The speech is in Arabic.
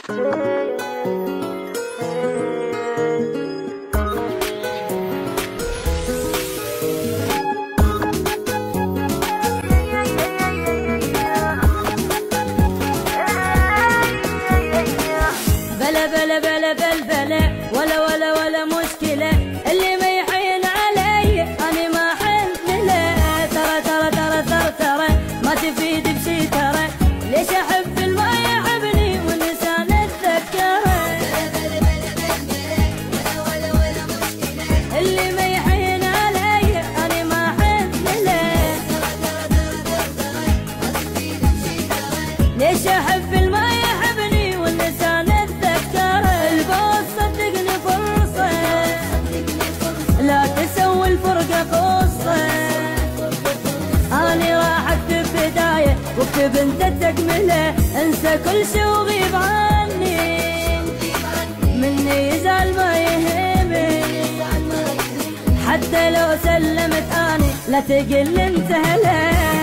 بلا بلا بلا بلا بلا ولا ولا ولا مشكلة، اللي ما يحين علي أنا ما حن له. ترى ترى ترى ترى ترى ما تفيد بشي، ترى ليش أحب الما يحبني والنسان أتذكره. ولا ولا مشكلة، اللي ما يحين علي أنا ما حن له. ليش أحب الما يحبني والنسان لا تسوي الفرقة قصة. أنا راح أكتب بداية واكتب أنت تكملة، انسى كل شي وغيب عني، مني يزعل ما يهمني. حتى لو سلمت أنا لا تقل انت هلا.